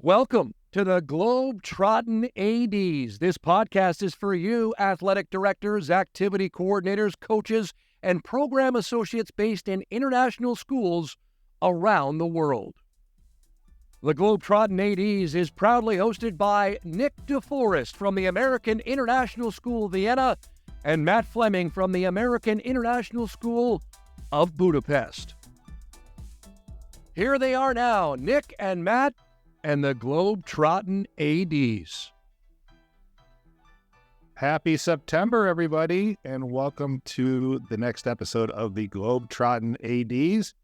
Welcome to the Globetrottin ADs. This podcast is for you, athletic directors, activity coordinators, coaches, and program associates based in international schools around the world. The Globetrottin ADs is proudly hosted by Nick DeForest from the American International School, Vienna, and Matt Fleming from the American International School of Budapest. Here they are now, Nick and Matt, and the Globetrottin ADs. Happy September, everybody, and welcome to the next episode of the Globetrottin ADs.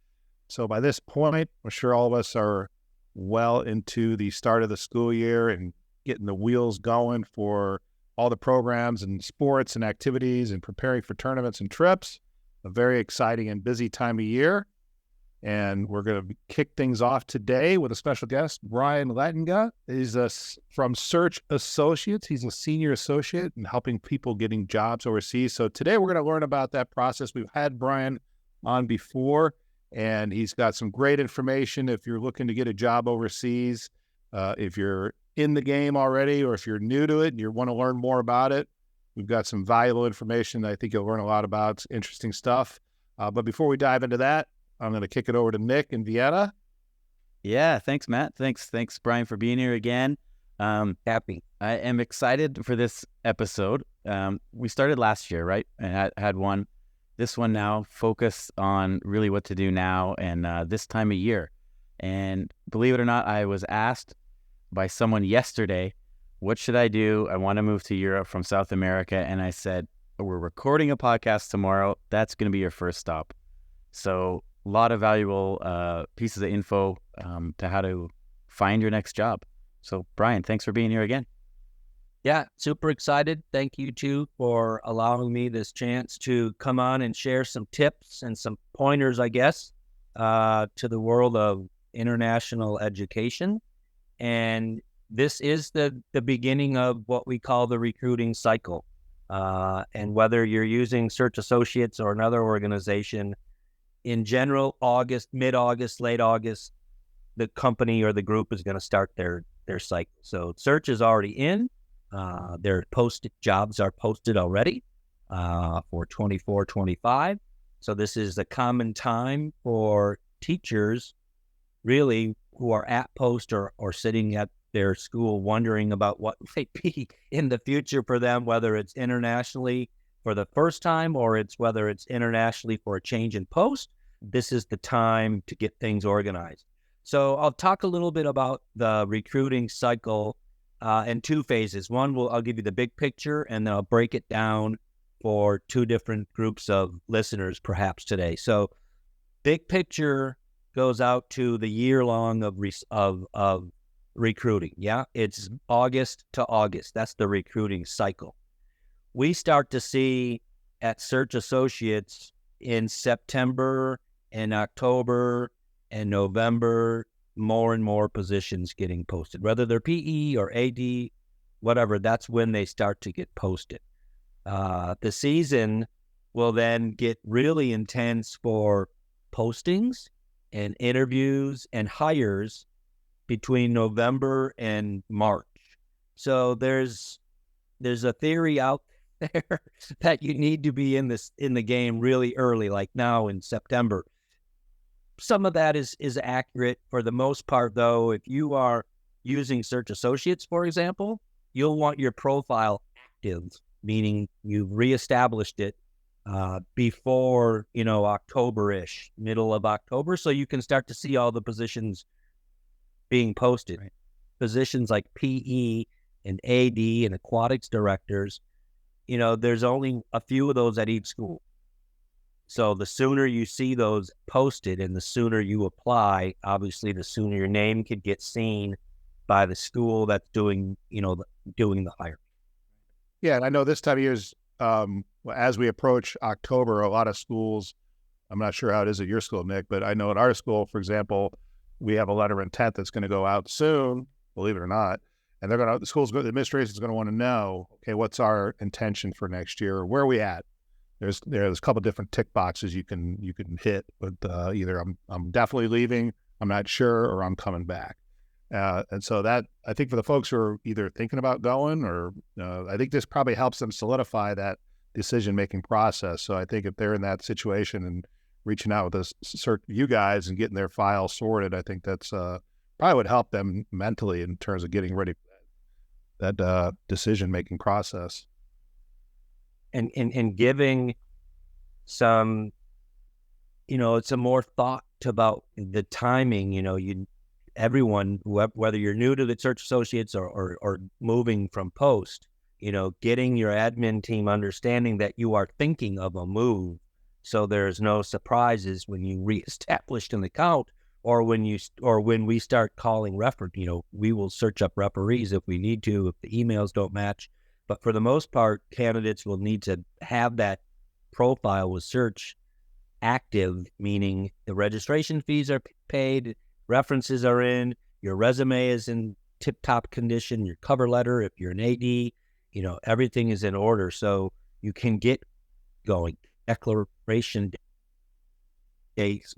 So by this point, I'm sure all of us are well into the start of the school year and getting the wheels going for all the programs and sports and activities and preparing for tournaments and trips. A very exciting and busy time of year. And we're going to kick things off today with a special guest, Brian Lettinga. He's from Search Associates. He's a senior associate in helping people getting jobs overseas. So today we're going to learn about that process. We've had Brian on before, and he's got some great information if you're looking to get a job overseas. If you're in the game already or if you're new to it and you want to learn more about it, we've got some valuable information that I think you'll learn a lot about. It's interesting stuff. But before we dive into that, I'm going to kick it over to Nick in Vienna. Yeah, thanks, Matt. Thanks, Brian, for being here again. Happy. I am excited for this episode. We started last year, right? And had one. This one now focused on really what to do now and this time of year. And believe it or not, I was asked by someone yesterday, what should I do? I want to move to Europe from South America. And I said, we're recording a podcast tomorrow. That's going to be your first stop. So a lot of valuable pieces of info to how to find your next job. So, Brian, thanks for being here again. Yeah, super excited. Thank you, too, for allowing me this chance to come on and share some tips and some pointers, I guess, to the world of international education. And this is the beginning of what we call the recruiting cycle. And whether you're using Search Associates or another organization, in general, August, mid-August, late August, the company or the group is going to start their cycle. So search is already in. Their posted jobs are posted already for 24-25. So this is the common time for teachers, really, who are at post or sitting at their school wondering about what might be in the future for them, whether it's internationally for the first time or whether it's internationally for a change in post. This is the time to get things organized. So I'll talk a little bit about the recruiting cycle in two phases. One, I'll give you the big picture, and then I'll break it down for two different groups of listeners perhaps today. So big picture goes out to the year long of recruiting. Yeah, it's August to August. That's the recruiting cycle. We start to see at Search Associates in September and October and November, more and more positions getting posted, whether they're PE or AD, whatever, that's when they start to get posted. The season will then get really intense for postings and interviews and hires between November and March. So there's a theory out there that you need to be in the game really early, like now in September. Some of that is accurate. For the most part, though, if you are using Search Associates, for example, you'll want your profile active, meaning you've reestablished it before, October-ish, middle of October, so you can start to see all the positions being posted. Right. Positions like PE and AD and aquatics directors, there's only a few of those at each school. So the sooner you see those posted and the sooner you apply, obviously the sooner your name could get seen by the school that's doing the hire. Yeah, and I know this time of year is, as we approach October, a lot of schools, I'm not sure how it is at your school, Nick, but I know at our school, for example, we have a letter of intent that's going to go out soon, believe it or not. And the administration is going to want to know, okay, what's our intention for next year? Where are we at? There's a couple of different tick boxes you can hit, but either I'm definitely leaving, I'm not sure, or I'm coming back. And so that, I think for the folks who are either thinking about going or I think this probably helps them solidify that decision-making process. So I think if they're in that situation and reaching out with you guys and getting their file sorted, I think that's probably would help them mentally in terms of getting ready for that decision-making process. And giving some, it's a more thought about the timing. Everyone, whether you're new to the search associates or moving from post, getting your admin team understanding that you are thinking of a move, so there's no surprises when you reestablish an account or when we start calling we will search up referees if we need to, if the emails don't match. But for the most part, candidates will need to have that profile with search active, meaning the registration fees are paid, references are in, your resume is in tip-top condition, your cover letter, if you're an AD, everything is in order. So you can get going. Declaration dates,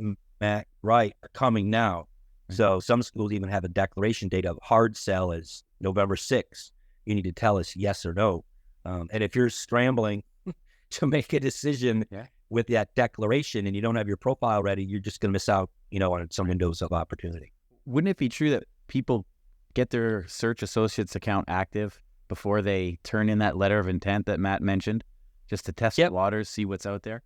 right, coming now. So some schools even have a declaration date of hard sell as November 6th. You need to tell us yes or no. And if you're scrambling to make a decision with that declaration and you don't have your profile ready, you're just going to miss out, on some windows of opportunity. Wouldn't it be true that people get their search associates account active before they turn in that letter of intent that Matt mentioned, just to test the waters, see what's out there?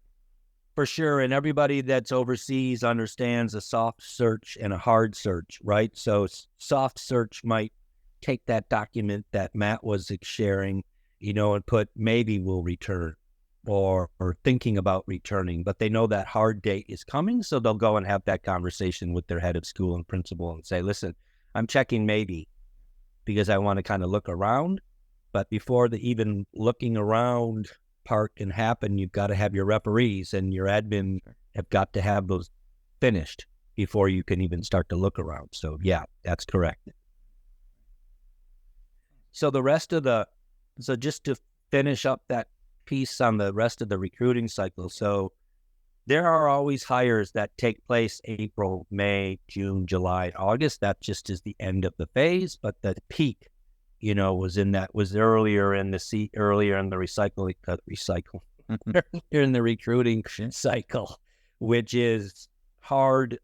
For sure. And everybody that's overseas understands a soft search and a hard search, right? So soft search might take that document that Matt was sharing, and put maybe will return or thinking about returning, but they know that hard date is coming. So they'll go and have that conversation with their head of school and principal and say, listen, I'm checking maybe because I want to kind of look around. But before the even looking around part can happen, you've got to have your referees and your admin have got to have those finished before you can even start to look around. So yeah, that's correct. So so just to finish up that piece on the rest of the recruiting cycle. So there are always hires that take place April, May, June, July, August. That just is the end of the phase, but the peak, was earlier in the recruiting cycle, which is hard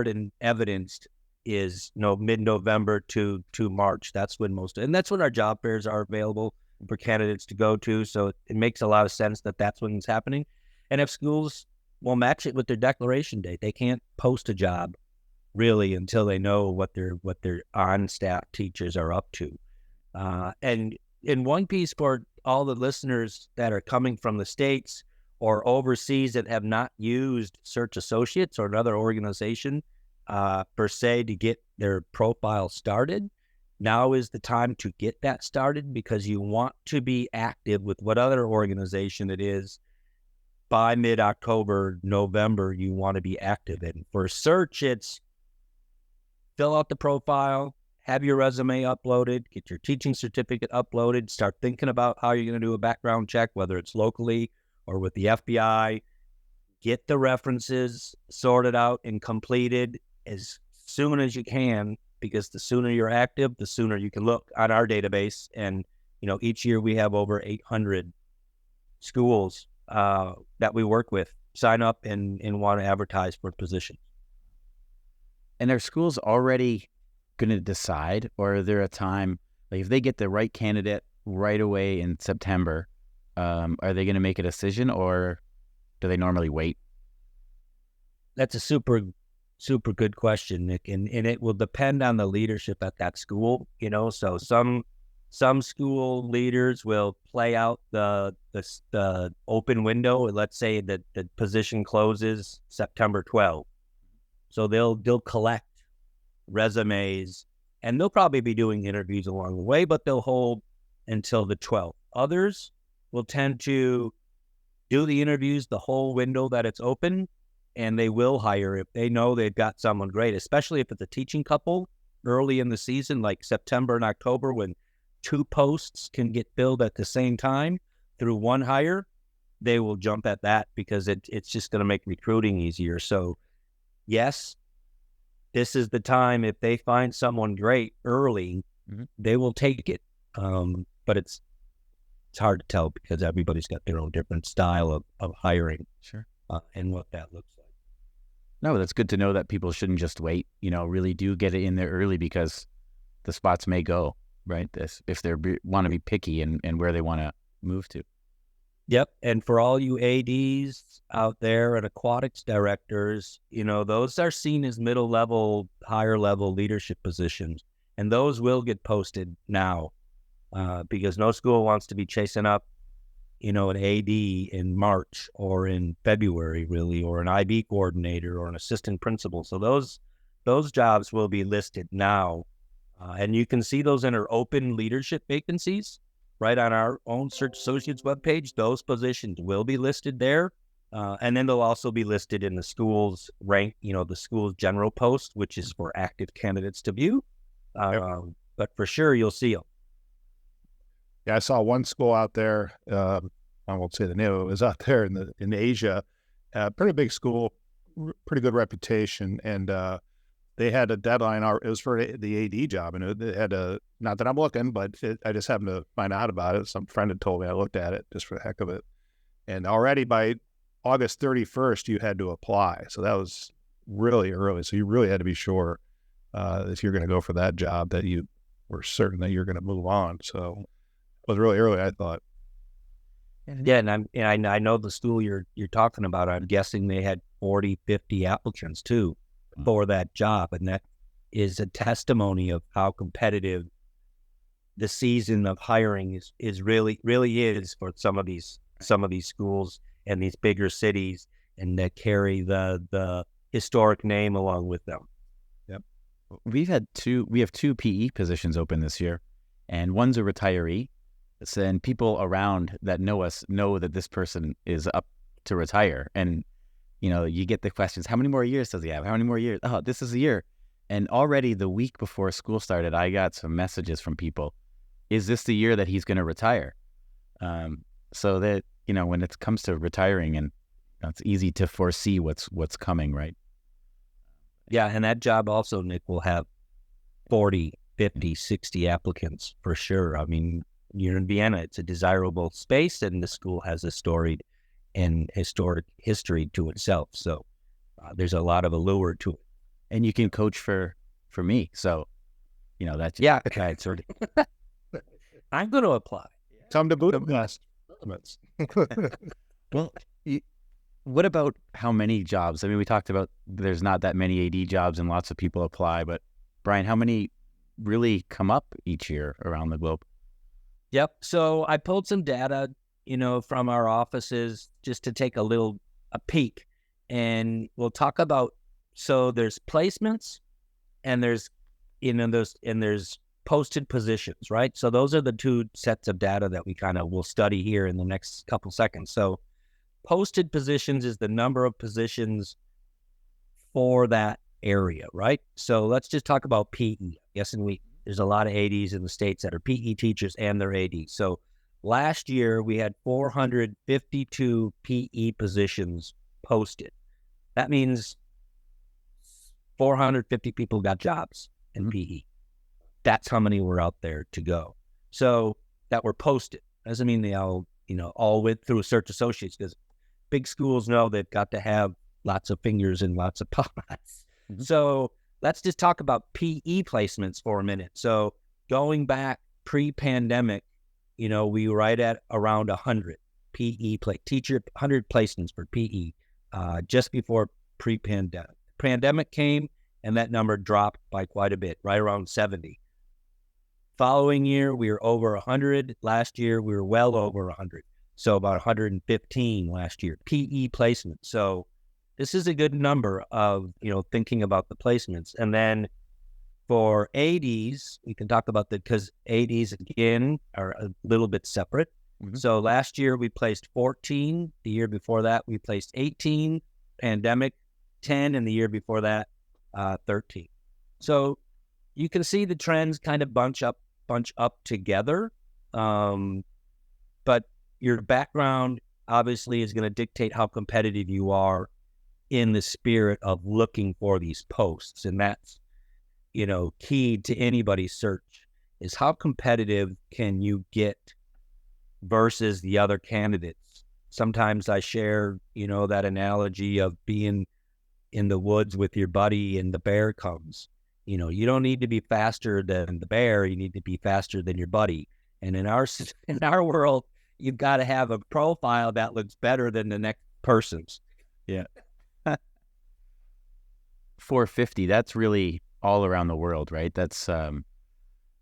and evidenced is mid-November to March. That's when that's when our job fairs are available for candidates to go to. So it makes a lot of sense that that's when it's happening. And if schools will match it with their declaration date, they can't post a job really until they know what their on-staff teachers are up to. And in one piece for all the listeners that are coming from the States or overseas that have not used Search Associates or another organization per se to get their profile started, now is the time to get that started because you want to be active with what other organization it is. By mid-October, November, you want to be active. And for search, it's fill out the profile, have your resume uploaded, get your teaching certificate uploaded, start thinking about how you're going to do a background check, whether it's locally or with the FBI. Get the references sorted out and completed as soon as you can, because the sooner you're active, the sooner you can look on our database. And, each year we have over 800 schools that we work with sign up and want to advertise for positions. And are schools already going to decide, or is there a time, like if they get the right candidate right away in September, are they going to make a decision, or do they normally wait? That's a super good question, Nick. And it will depend on the leadership at that school, so some school leaders will play out the open window. Let's say that the position closes September 12th. So they'll collect resumes and they'll probably be doing interviews along the way, but they'll hold until the 12th. Others will tend to do the interviews the whole window that it's open, and they will hire if they know they've got someone great, especially if it's a teaching couple early in the season, like September and October, when 2 posts can get filled at the same time through one hire. They will jump at that because it's just going to make recruiting easier. So yes, this is the time. If they find someone great early, they will take it. But it's hard to tell because everybody's got their own different style of hiring. Sure. And what that looks like. No, that's good to know that people shouldn't just wait, really do get it in there early because the spots may go, right? If they want to be picky and where they want to move to. Yep. And for all you ADs out there and aquatics directors, those are seen as middle level, higher level leadership positions. And those will get posted now because no school wants to be chasing up, an AD in March or in February, really, or an IB coordinator or an assistant principal. So those jobs will be listed now. And you can see those in our open leadership vacancies. Right on our own Search Associates webpage, those positions will be listed there. And then they'll also be listed in the school's rank, the school's general post, which is for active candidates to view. But for sure, you'll see them. Yeah, I saw one school out there. I won't say the name of it. It was out there in Asia. Pretty big school, pretty good reputation. And they had a deadline. It was for the AD job, and it had not that I'm looking, but I just happened to find out about it. Some friend had told me. I looked at it just for the heck of it. And already by August 31st, you had to apply. So that was really early. So you really had to be sure if you're going to go for that job that you were certain that you're going to move on. So it was really early, I thought. Yeah, and I know the school you're talking about. I'm guessing they had 40, 50 applicants too for that job, and that is a testimony of how competitive the season of hiring is really is for some of these schools and these bigger cities, and that carry the historic name along with them. Yep. We have two PE positions open this year, and one's a retiree. And people around that know us know that this person is up to retire. And, you get the questions, how many more years does he have? How many more years? Oh, this is a year. And already the week before school started, I got some messages from people. Is this the year that he's going to retire? So that, when it comes to retiring, and it's easy to foresee what's coming, right? Yeah. And that job also, Nick, will have 40, 50, 60 applicants for sure. I mean, you're in Vienna, it's a desirable space, and the school has a storied and historic history to itself. So there's a lot of allure to it. And you can coach for me. So, that's... Yeah, okay, sort of. I'm going to apply. Come to Budapest. Well, what about how many jobs? I mean, we talked about there's not that many AD jobs and lots of people apply, but Brian, how many really come up each year around the globe? Yep. So I pulled some data, from our offices just to take a peek, and we'll talk about. So there's placements, and there's posted positions, right? So those are the two sets of data that we kind of will study here in the next couple seconds. So posted positions is the number of positions for that area, right? So let's just talk about PE. There's a lot of ADs in the States that are PE teachers and they're ADs. So last year we had 452 PE positions posted. That means 450 people got jobs in PE. That's how many were out there to go. So that were posted. Doesn't mean they all went through Search Associates, because big schools know they've got to have lots of fingers in lots of pots. So let's just talk about PE placements for a minute. So going back pre-pandemic, we were right at around 100 PE 100 placements for PE just before pre-pandemic. Pandemic came, and that number dropped by quite a bit, right around 70. Following year, we were over 100. Last year, we were well over 100. So about 115 last year, PE placements. So this is a good number of, thinking about the placements. And then for ADs, we can talk about that, because ADs, again, are a little bit separate. So last year we placed 14. The year before that, we placed 18. Pandemic, 10. And the year before that, 13. So you can see the trends kind of bunch up together. But your background obviously is going to dictate how competitive you are in the spirit of looking for these posts. And that's, key to anybody's search is how competitive can you get versus the other candidates. Sometimes I share, that analogy of being in the woods with your buddy and the bear comes. You don't need to be faster than the bear. You need to be faster than your buddy. And in our world, you've got to have a profile that looks better than the next person's. Yeah. 450, that's really all around the world, right? That's,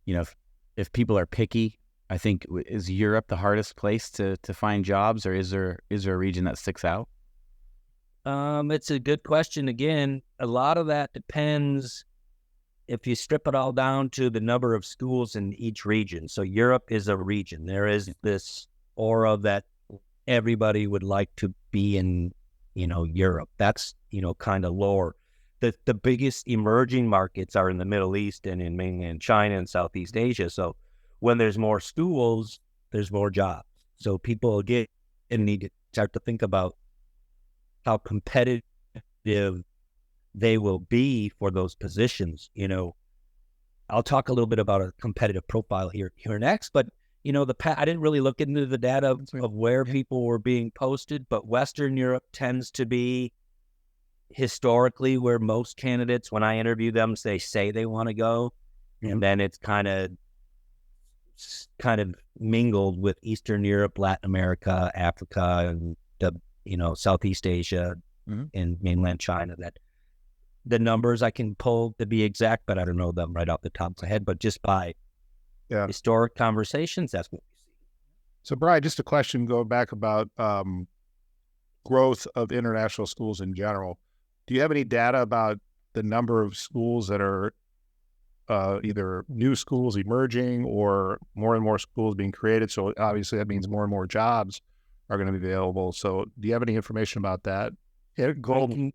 if people are picky, I think, is Europe the hardest place to find jobs, or is there a region that sticks out? It's a good question. Again, a lot of that depends if you strip it all down to the number of schools in each region. So Europe is a region. There is this aura that everybody would like to be in, Europe. That's, kind of lower. The biggest emerging markets are in the Middle East and in mainland China and Southeast Asia. So when there's more schools, there's more jobs. So people again need to start to think about how competitive they will be for those positions. I'll talk a little bit about a competitive profile here next, but I didn't really look into the data of where people were being posted, but Western Europe tends to be historically where most candidates, when I interview them, they say they want to go, and then it's kind of mingled with Eastern Europe, Latin America, Africa, and Southeast Asia, and mainland China. That the numbers I can pull to be exact, but I don't know them right off the top of my head. But just by historic conversations, that's what we see. So, Brian, just a question going back about growth of international schools in general. Do you have any data about the number of schools that are either new schools emerging or more and more schools being created? So obviously that means more and more jobs are going to be available. So do you have any information about that? Globally,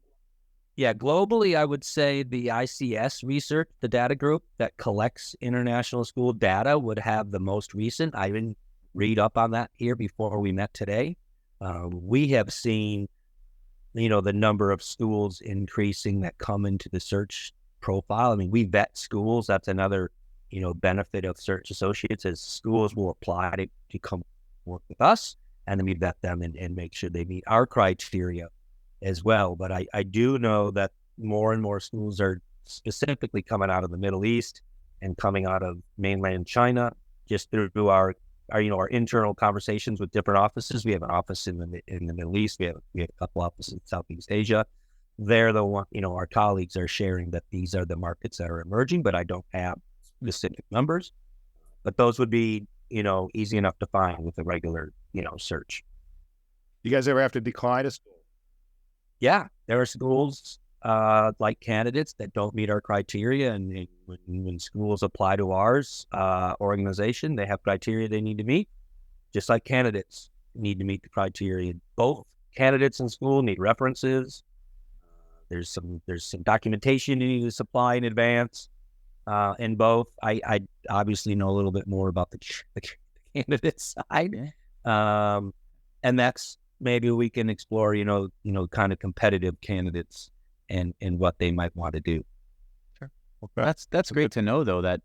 I would say the ICS research, the data group that collects international school data, would have the most recent. I didn't read up on that here before we met today. We have seen, the number of schools increasing that come into the search profile. I mean, we vet schools. That's another, benefit of search associates, is schools will apply to come work with us, and then we vet them and make sure they meet our criteria as well. But I do know that more and more schools are specifically coming out of the Middle East and coming out of mainland China, just through our internal conversations with different offices. We have an office in the Middle East. We have a couple offices in Southeast Asia. They're the one, our colleagues are sharing that these are the markets that are emerging, but I don't have specific numbers. But those would be, easy enough to find with a regular, search. You guys ever have to decline a school? Yeah, there are schools like candidates that don't meet our criteria, and when schools apply to ours organization, they have criteria they need to meet, just like candidates need to meet the criteria. Both candidates and school need references. There's some documentation you need to supply in advance. In both, I obviously know a little bit more about the candidate side, and that's maybe we can explore, kind of competitive candidates and what they might want to do. Sure. Okay. That's great to know, though, that,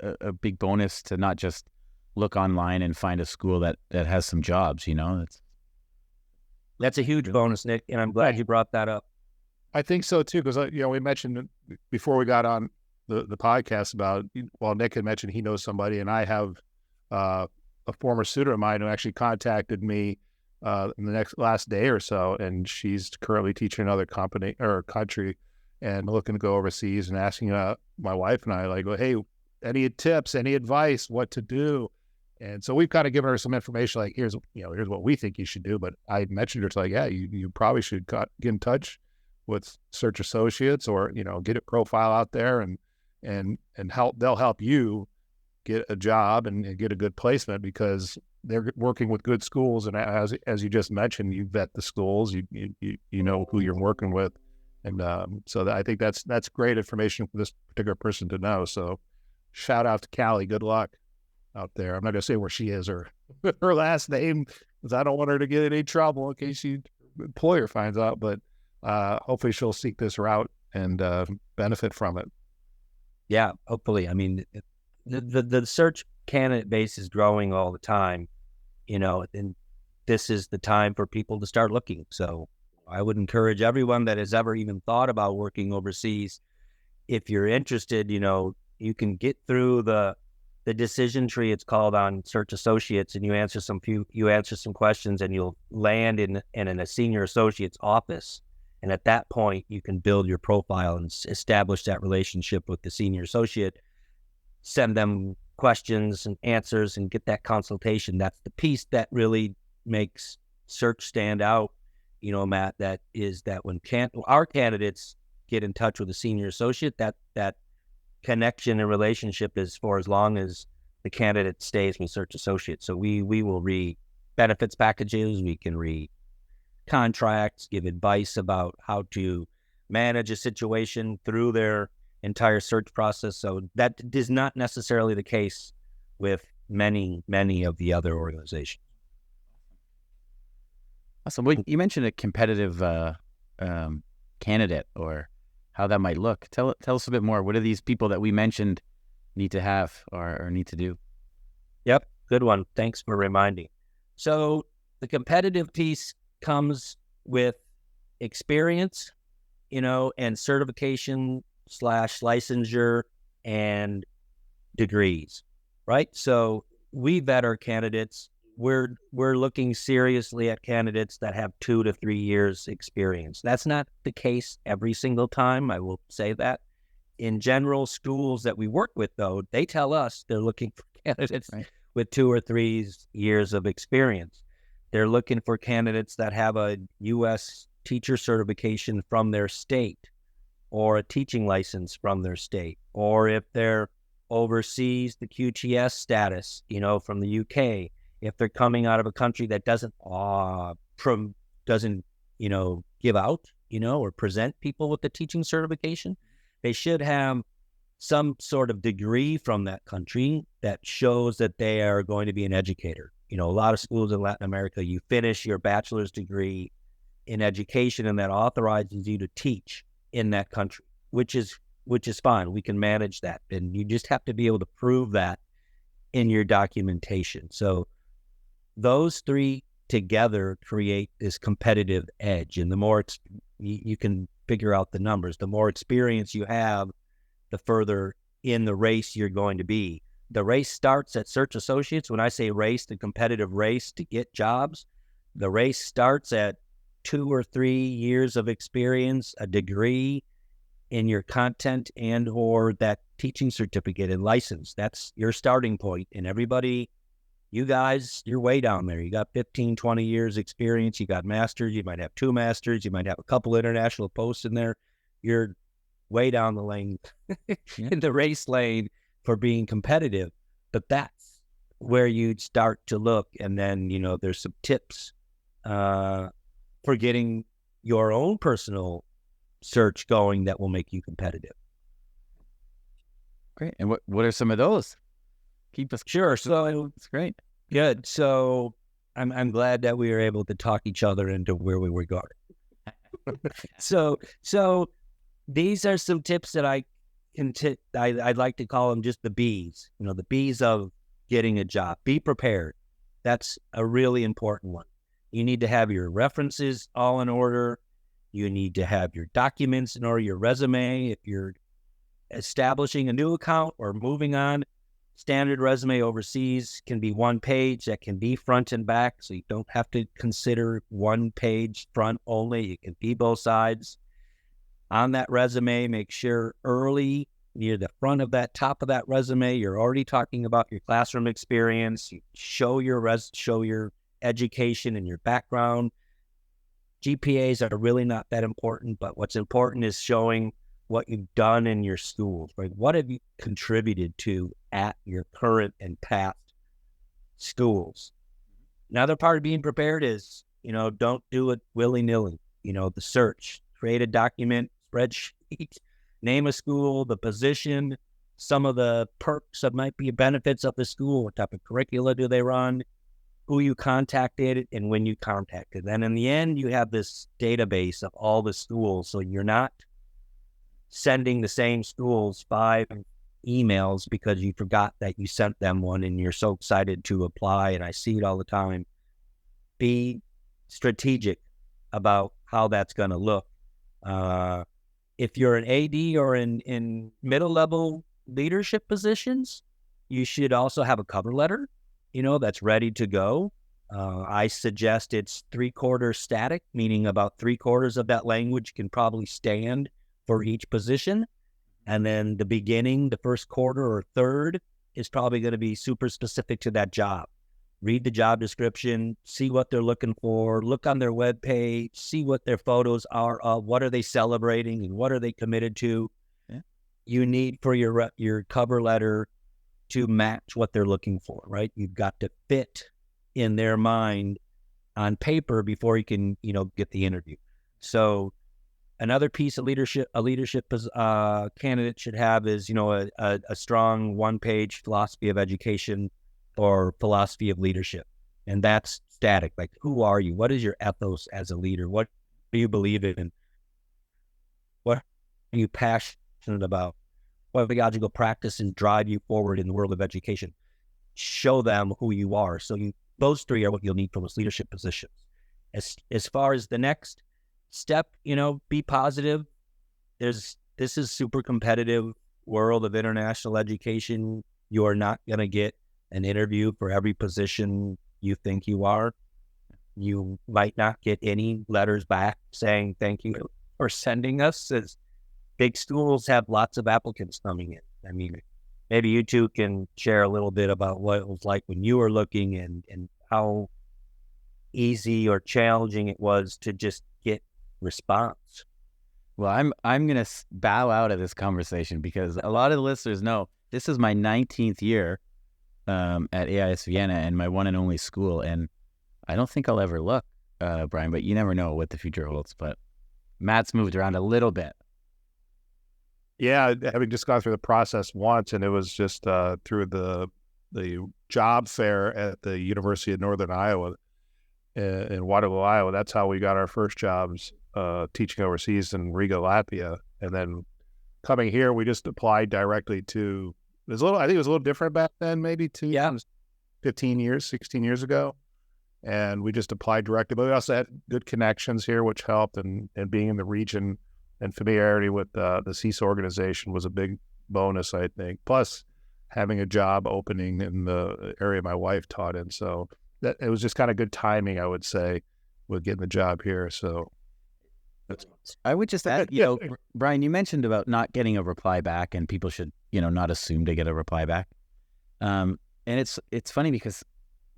a big bonus to not just look online and find a school that has some jobs, That's a huge bonus, Nick, and I'm glad you brought that up. I think so too, because we mentioned before we got on the podcast about, Nick had mentioned he knows somebody, and I have a former student of mine who actually contacted me in the last day or so, and she's currently teaching another company or country and looking to go overseas, and asking my wife and I, like, well, hey, any tips, any advice, what to do? And so we've kind of given her some information, like, here's what we think you should do. But I mentioned her to, like, yeah, you probably should get in touch with search associates, or get a profile out there and they'll help you get a job and get a good placement, because they're working with good schools. And as you just mentioned, you vet the schools, you know who you're working with. And so I think that's great information for this particular person to know. So shout out to Callie. Good luck out there. I'm not going to say where she is or her last name, because I don't want her to get in any trouble in case her employer finds out. But hopefully she'll seek this route and benefit from it. Yeah, hopefully. I mean, the search candidate base is growing all the time, and this is the time for people to start looking. So I would encourage everyone that has ever even thought about working overseas, if you're interested, you can get through the decision tree, it's called, on Search Associates, and you answer some questions, and you'll land in a senior associate's office. And at that point, you can build your profile and establish that relationship with the senior associate, send them questions and answers, and get that consultation. That's the piece that really makes search stand out, Matt, that is that when our candidates get in touch with a senior associate, that connection and relationship is for as long as the candidate stays with Search Associates. So we will read benefits packages, we can read contracts, give advice about how to manage a situation through their entire search process. So that is not necessarily the case with many of the other organizations. Awesome. Well, you mentioned a competitive candidate, or how that might look. Tell us a bit more. What do these people that we mentioned need to have or need to do? Yep, good one. Thanks for reminding. So the competitive piece comes with experience, and certification / licensure and degrees, right? So we vet our candidates. We're looking seriously at candidates that have 2 to 3 years experience. That's not the case every single time, I will say that. In general, schools that we work with, though, they tell us they're looking for candidates with 2 or 3 years of experience. They're looking for candidates that have a U.S. teacher certification from their state, or a teaching license from their state, or if they're overseas, the QTS status, from the UK. If they're coming out of a country that doesn't give out, or present people with the teaching certification, they should have some sort of degree from that country that shows that they are going to be an educator. A lot of schools in Latin America, you finish your bachelor's degree in education, and that authorizes you to teach in that country, which is fine. We can manage that, and you just have to be able to prove that in your documentation. So those three together create this competitive edge, and the more you can figure out the numbers, the more experience you have, the further in the race you're going to be. The race starts at Search Associates. When I say race, the competitive race to get jobs, the race starts at 2 or 3 years of experience, a degree in your content, and or that teaching certificate and license. That's your starting point. And everybody, you guys, you're way down there. You got 15, 20 years experience. You got masters. You might have 2 masters. You might have a couple international posts in there. You're way down the lane in the race lane for being competitive. But that's where you'd start to look. And then, there's some tips for getting your own personal search going that will make you competitive. Great. And what are some of those? Keep us. Sure. So it's great. Good. So I'm glad that we were able to talk each other into where we were going. So these are some tips that I'd like to call them just the B's, the B's of getting a job. Be prepared. That's a really important one. You need to have your references all in order. You need to have your documents in order, your resume. If you're establishing a new account or moving on, standard resume overseas can be 1 page. That can be front and back, so you don't have to consider 1 page front only. It can be both sides. On that resume, make sure early near the front of that, top of that resume, you're already talking about your classroom experience. You show your education and your background. GPAs are really not that important, but what's important is showing what you've done in your schools, right? What have you contributed to at your current and past schools? Another part of being prepared is, don't do it willy-nilly. The search, create a document, spreadsheet, name a school, the position, some of the perks that might be benefits of the school, what type of curricula do they run, who you contacted and when you contacted. And in the end, you have this database of all the schools. So you're not sending the same schools 5 emails because you forgot that you sent them one and you're so excited to apply. And I see it all the time. Be strategic about how that's going to look. If you're an AD or in middle level leadership positions, you should also have a cover letter, that's ready to go. I suggest it's 3/4 static, meaning about 3/4 of that language can probably stand for each position. And then the beginning, the first quarter or third is probably going to be super specific to that job. Read the job description, see what they're looking for, look on their webpage, see what their photos are of, what are they celebrating and what are they committed to. Yeah. You need for your cover letter to match what they're looking for, right? You've got to fit in their mind on paper before you can, get the interview. So another piece of leadership a leadership candidate should have is, a strong 1-page philosophy of education or philosophy of leadership. And that's static. Like, who are you? What is your ethos as a leader? What do you believe in? What are you passionate about? What pedagogical practices drive you forward in the world of education? Show them who you are. So those 3 are what you'll need for those leadership positions. As far as the next step, be positive. This is super competitive world of international education. You are not going to get an interview for every position you think you are. You might not get any letters back saying thank you for sending us, as big schools have lots of applicants coming in. I mean, maybe you two can share a little bit about what it was like when you were looking and how easy or challenging it was to just get response. Well, I'm going to bow out of this conversation because a lot of the listeners know this is my 19th year at AIS Vienna and my one and only school. And I don't think I'll ever look, Brian, but you never know what the future holds. But Matt's moved around a little bit. Yeah, having just gone through the process once, and it was just through the job fair at the University of Northern Iowa in Waterloo, Iowa. That's how we got our first jobs teaching overseas in Riga, Latvia. And then coming here, we just applied directly to. I think it was a little different back then, maybe 15 years, 16 years ago. And we just applied directly. But we also had good connections here, which helped. And being in the region and familiarity with the CISA organization was a big bonus, I think. Plus, having a job opening in the area my wife taught in. So that it was just kind of good timing, I would say, with getting the job here. So I would just add, Brian, you mentioned about not getting a reply back and people should, not assume to get a reply back. And it's funny because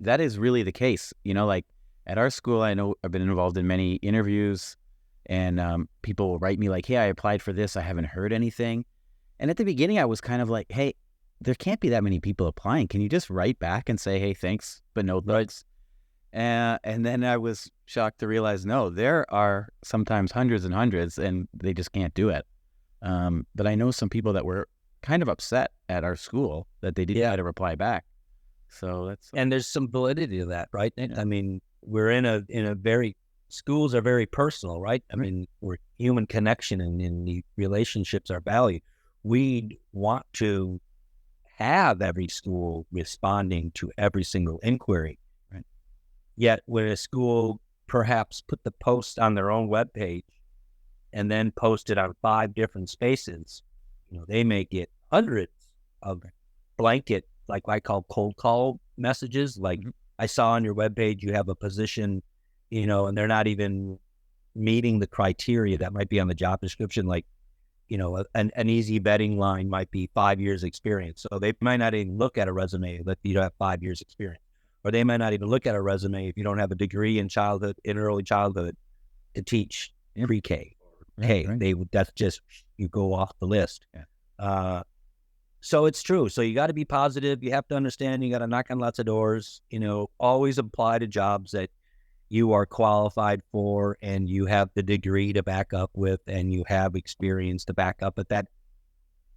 that is really the case. Like at our school, I know I've been involved in many interviews and people will write me like, hey, I applied for this. I haven't heard anything. And at the beginning, I was kind of like, hey, there can't be that many people applying. Can you just write back and say, hey, thanks, but no thanks? And then I was shocked to realize, no, there are sometimes hundreds and hundreds, and they just can't do it. But I know some people that were kind of upset at our school that they didn't get a reply back. So and there's some validity to that, right? Yeah. I mean, we're in a very schools are very personal, right? I mean, we're human connection and the relationships are valued. We want to have every school responding to every single inquiry. Right. Yet when a school perhaps put the post on their own webpage and then post it on 5 different spaces, they may get hundreds of blanket, like I call cold call messages. Like I saw on your webpage, you have a position, and they're not even meeting the criteria that might be on the job description. Like, an easy vetting line might be 5 years experience. So they might not even look at a resume that you don't have 5 years experience, or they might not even look at a resume if you don't have a degree in early childhood to teach pre-K. That's just, you go off the list. Yeah. So it's true. So you got to be positive. You have to understand, you got to knock on lots of doors, always apply to jobs that you are qualified for and you have the degree to back up with and you have experience to back up. But that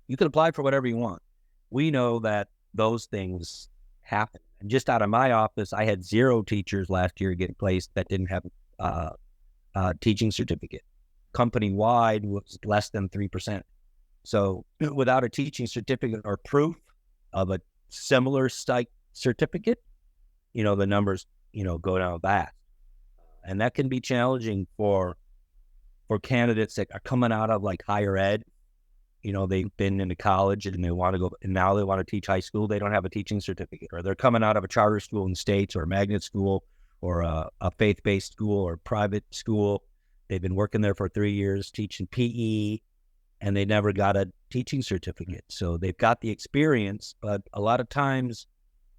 you can apply for whatever you want. We know that those things happen. And just out of my office, I had 0 teachers last year get placed that didn't have a teaching certificate. Company-wide was less than 3%. So without a teaching certificate or proof of a similar psych certificate, the numbers, go down fast. And that can be challenging for candidates that are coming out of like higher ed. They've been into college and they want to go, and now they want to teach high school. They don't have a teaching certificate, or they're coming out of a charter school in the States or a magnet school or a faith-based school or private school. They've been working there for 3 years teaching PE, and they never got a teaching certificate. So they've got the experience, but a lot of times,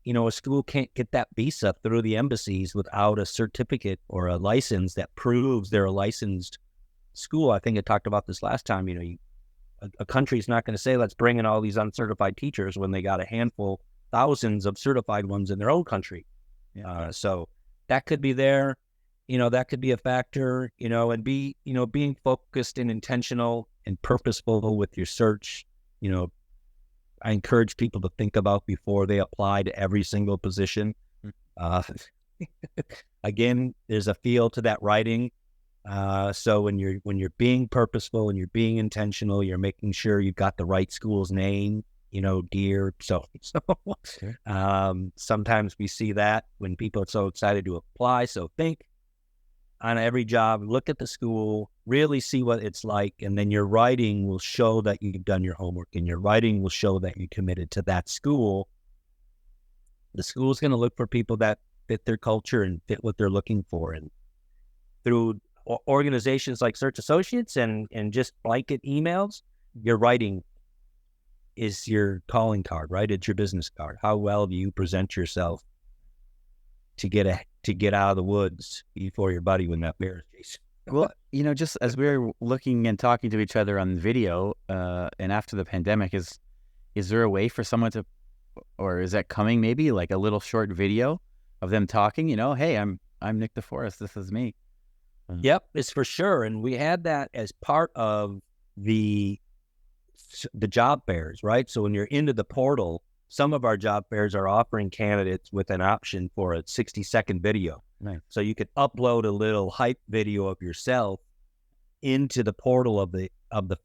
a school can't get that visa through the embassies without a certificate or a license that proves they're a licensed school. I think I talked about this last time. A country's not going to say, let's bring in all these uncertified teachers when they got a handful, thousands of certified ones in their own country. Yeah. So that could be there. That could be a factor, and being focused and intentional and purposeful with your search. I encourage people to think about before they apply to every single position. Again, there's a feel to that writing. So when you're being purposeful and you're being intentional, you're making sure you've got the right school's name, dear. Sometimes we see that when people are so excited to apply. So think on every job, look at the school, really see what it's like. And then your writing will show that you've done your homework, and your writing will show that you committed to that school. The school's going to look for people that fit their culture and fit what they're looking for. And through organizations like Search Associates and just blanket emails, your writing is your calling card, right? It's your business card. How well do you present yourself to get out of the woods before your buddy when that bear is chasing? Well, just as we were looking and talking to each other on video, and after the pandemic, is there a way for someone to, or is that coming maybe, like a little short video of them talking, hey, I'm Nick DeForest, this is me. Yep, it's for sure. And we had that as part of the job fairs, right? So when you're into the portal, some of our job fairs are offering candidates with an option for a 60-second video. Nice. So you could upload a little hype video of yourself into the portal of the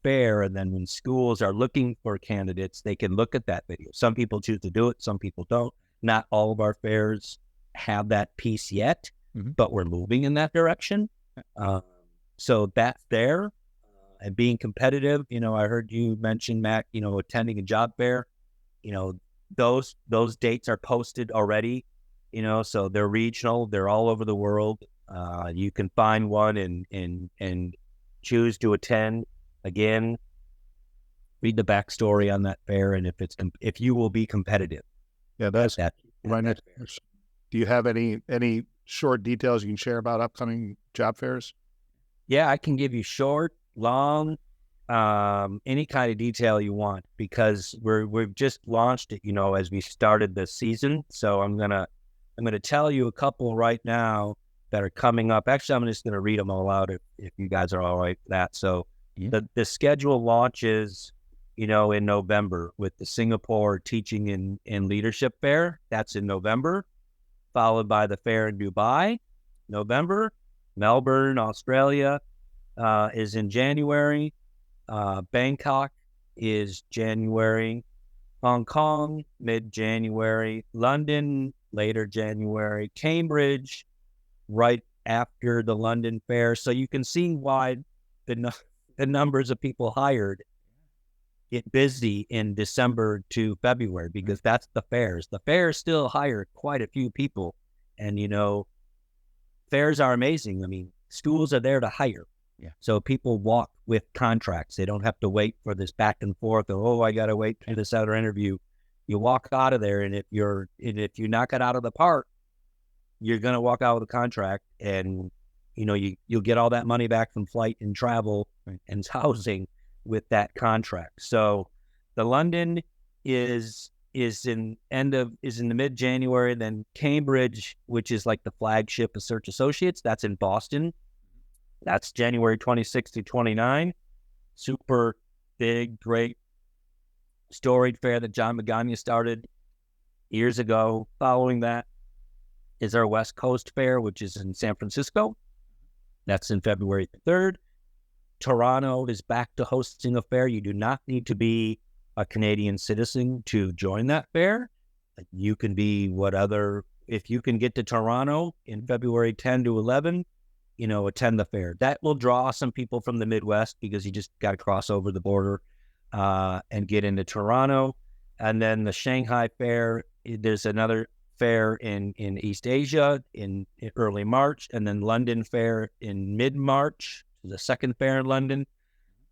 fair, and then when schools are looking for candidates, they can look at that video. Some people choose to do it, some people don't. Not all of our fairs have that piece yet, but we're moving in that direction. So that's there. And being competitive, I heard you mention, Matt, attending a job fair, those dates are posted already, so they're regional, they're all over the world. You can find one and choose to attend. Again, read the backstory on that fair, and if you will be competitive. Yeah, that's right. Do you have any short details you can share about upcoming job fairs? Yeah, I can give you short, long, any kind of detail you want, because we've just launched it, as we started the season. So I'm gonna tell you a couple right now that are coming up. Actually, I'm just gonna read them all out if you guys are all right with that. So the schedule launches, in November with the Singapore Teaching and Leadership Fair. That's in November, followed by the fair in Dubai, November. Melbourne, Australia, is in January. Bangkok is January. Hong Kong, mid-January. London, later January. Cambridge, right after the London fair. So you can see why the numbers of people hired get busy in December to February, because that's the fairs. The fairs still hire quite a few people. And, fairs are amazing. I mean, schools are there to hire. Yeah. So people walk with contracts. They don't have to wait for this back and forth. I got to wait for this other interview. You walk out of there, and if you knock it out of the park, you're going to walk out with a contract, and you'll get all that money back from flight and travel and housing with that contract. So the London is in the mid-January. Then Cambridge, which is like the flagship of Search Associates, that's in Boston. That's January 26 to 29. Super big, great, storied fair that John Magana started years ago. Following that is our West Coast Fair, which is in San Francisco. That's in February 3rd. Toronto is back to hosting a fair. You do not need to be a Canadian citizen to join that fair. You can be if you can get to Toronto in February 10 to 11, attend the fair. That will draw some people from the Midwest because you just got to cross over the border and get into Toronto. And then the Shanghai Fair, there's another fair in East Asia in early March, and then London Fair in mid-March, the second fair in London.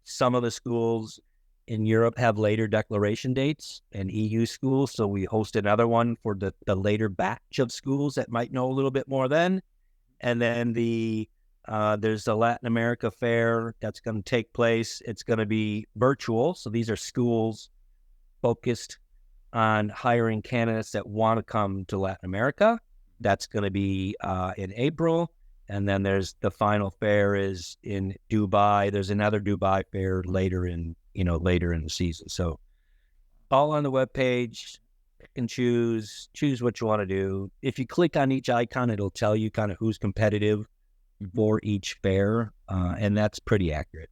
Some of the schools in Europe have later declaration dates, and EU schools, so we host another one for the later batch of schools that might know a little bit more then. And then there's the Latin America Fair that's going to take place. It's going to be virtual, so these are schools focused on hiring candidates that want to come to Latin America. That's going to be in April. And then there's the final fair is in Dubai. There's another Dubai fair later in the season. So all on the webpage. Pick and choose what you want to do. If you click on each icon, it'll tell you kind of who's competitive for each fair. And that's pretty accurate.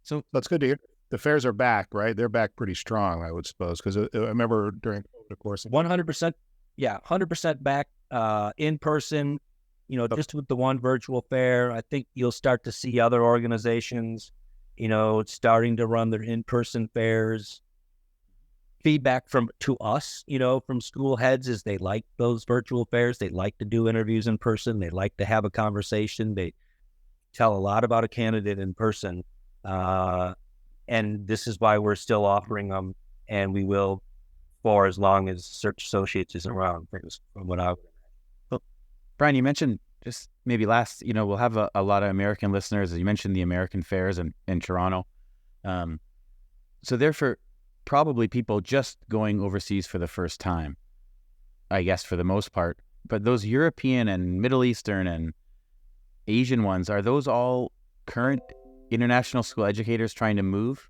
So that's good to hear. The fairs are back, right? They're back pretty strong, I would suppose, because I remember during the course of 100%. Yeah, 100% back in person. Just with the one virtual fair, I think you'll start to see other organizations, starting to run their in-person fairs. Feedback to us, from school heads is they like those virtual fairs. They like to do interviews in person. They like to have a conversation. They tell a lot about a candidate in person. And this is why we're still offering them, and we will for as long as Search Associates is around, from what I would imagine. Well, Brian, you mentioned just maybe last, we'll have a lot of American listeners. You mentioned the American fairs in Toronto. So therefore, probably people just going overseas for the first time, I guess, for the most part. But those European and Middle Eastern and Asian ones, are those all current international school educators trying to move?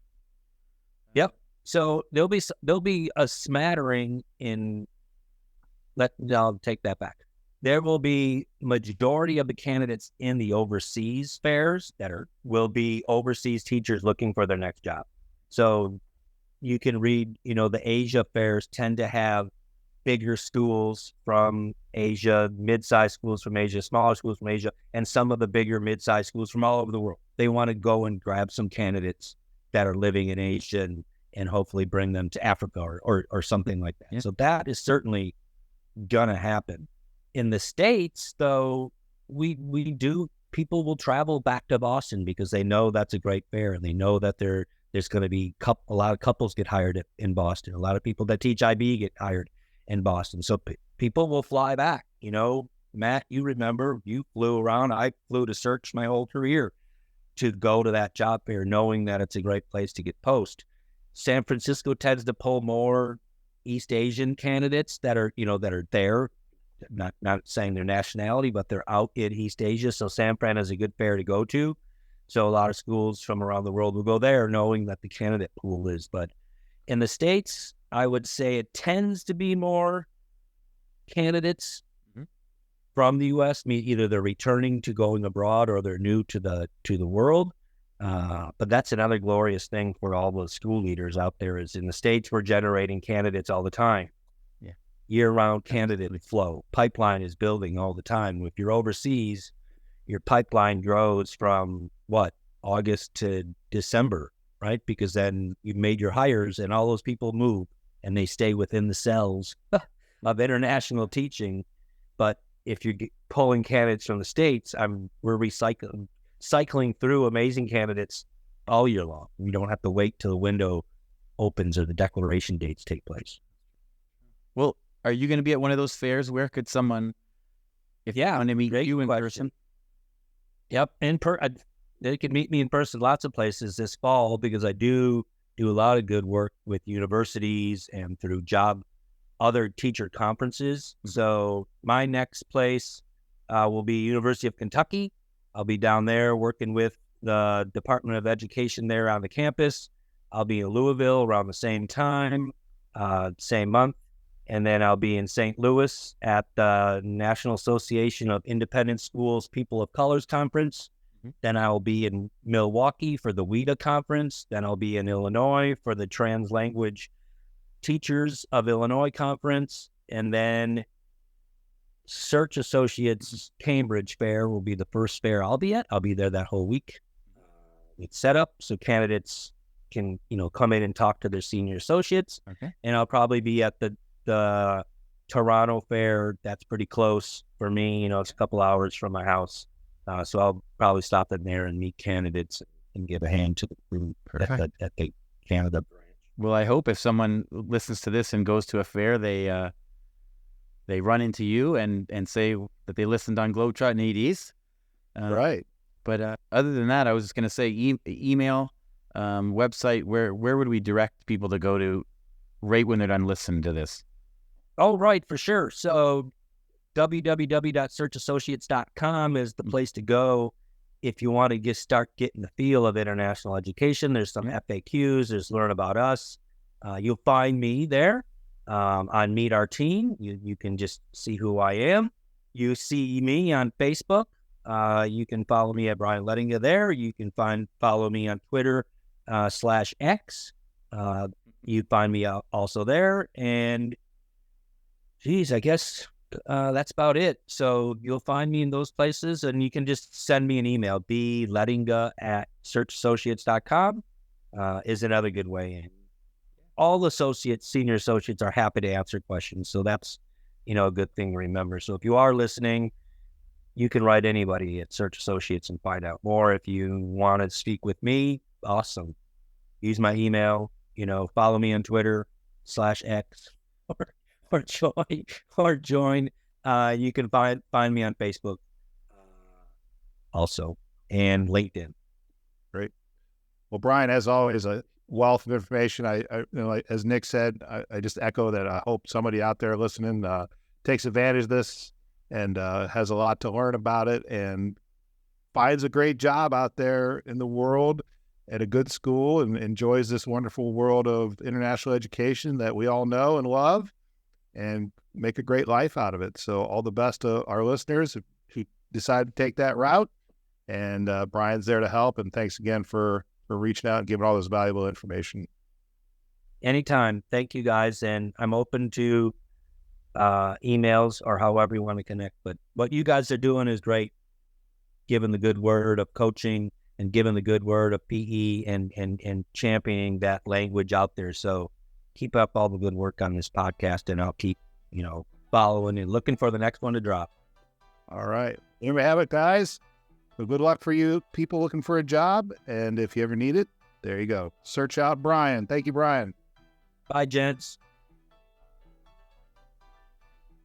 Yep. So there'll be a smattering I'll take that back. There will be majority of the candidates in the overseas fairs will be overseas teachers looking for their next job. So you can read, the Asia fairs tend to have bigger schools from Asia, mid-sized schools from Asia, smaller schools from Asia, and some of the bigger mid-sized schools from all over the world. They want to go and grab some candidates that are living in Asia and hopefully bring them to Africa or something like that. Yeah. So that is certainly going to happen. In the States, though, people will travel back to Boston because they know that's a great fair, and they know that there's going to be a lot of couples get hired in Boston. A lot of people that teach IB get hired in Boston. So people will fly back. Matt, you remember, you flew around. I flew to Search my whole career to go to that job fair, knowing that it's a great place to get post. San Francisco tends to pull more East Asian candidates that are there. Not saying their nationality, but they're out in East Asia. So San Fran is a good fair to go to. So a lot of schools from around the world will go there knowing that the candidate pool is. But in the States, I would say it tends to be more candidates from the U.S. Either they're returning to going abroad or they're new to the world. But that's another glorious thing for all the school leaders out there is in the States, we're generating candidates all the time. Yeah. Year-round candidate flow. Pipeline is building all the time. If you're overseas, your pipeline grows from August to December, right? Because then you've made your hires and all those people move and they stay within the cells of international teaching. But if you're pulling candidates from the States, we're cycling through amazing candidates all year long. We don't have to wait till the window opens or the declaration dates take place. Well, are you going to be at one of those fairs? Where could someone, if they want to meet you in person? Yep, they can meet me in person lots of places this fall because I do a lot of good work with universities and through other teacher conferences. So my next place will be University of Kentucky. I'll be down there working with the Department of Education there on the campus. I'll be in Louisville around the same time, same month. And then I'll be in St. Louis at the National Association of Independent Schools People of Colors Conference. Then I'll be in Milwaukee for the WIDA conference. Then I'll be in Illinois for the Trans Language Teachers of Illinois conference. And then Search Associates Cambridge Fair will be the first fair I'll be at. I'll be there that whole week. It's set up so candidates can, come in and talk to their senior associates. Okay. And I'll probably be at the Toronto Fair. That's pretty close for me. It's a couple hours from my house. So I'll probably stop in there and meet candidates and give a hand to the group at the Canada branch. Well, I hope if someone listens to this and goes to a fair, they run into you and say that they listened on Globetrottin ADs. Right. But other than that, I was just going to say email, website, where would we direct people to go to right when they're done listening to this? Oh, right, for sure. So www.searchassociates.com is the place to go if you want to just start getting the feel of international education. There's some FAQs. There's Learn About Us. You'll find me there on Meet Our Team. You can just see who I am. You see me on Facebook. You can follow me at Brian Lettinga there. You can follow me on Twitter /X. You find me also there. And geez, I guess that's about it. So you'll find me in those places, and you can just send me an email. blettinga@searchassociates.com is another good way in. All associates, senior associates are happy to answer questions. So that's, a good thing to remember. So if you are listening, you can write anybody at Search Associates and find out more. If you want to speak with me, awesome. Use my email, follow me on Twitter /X or join. You can find me on Facebook also, and LinkedIn. Great. Well, Brian, as always, a wealth of information. I as Nick said, I just echo that. I hope somebody out there listening takes advantage of this and has a lot to learn about it and finds a great job out there in the world at a good school and enjoys this wonderful world of international education that we all know and love, and make a great life out of it. So all the best to our listeners who decide to take that route. And Brian's there to help. And thanks again for reaching out and giving all this valuable information. Anytime. Thank you, guys. And I'm open to emails or however you want to connect. But what you guys are doing is great, giving the good word of coaching and giving the good word of PE and championing that language out there. So keep up all the good work on this podcast, and I'll keep, following and looking for the next one to drop. All right. There we have it, guys. So good luck for you people looking for a job. And if you ever need it, there you go. Search out Brian. Thank you, Brian. Bye, gents.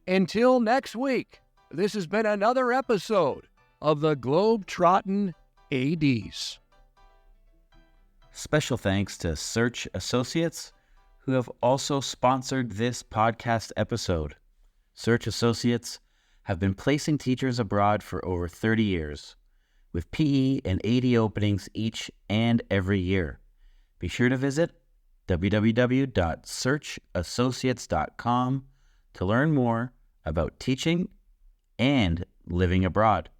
Until next week, this has been another episode of the Globetrottin ADs. Special thanks to Search Associates, who have also sponsored this podcast episode. Search Associates have been placing teachers abroad for over 30 years, with PE and AD openings each and every year. Be sure to visit www.searchassociates.com to learn more about teaching and living abroad.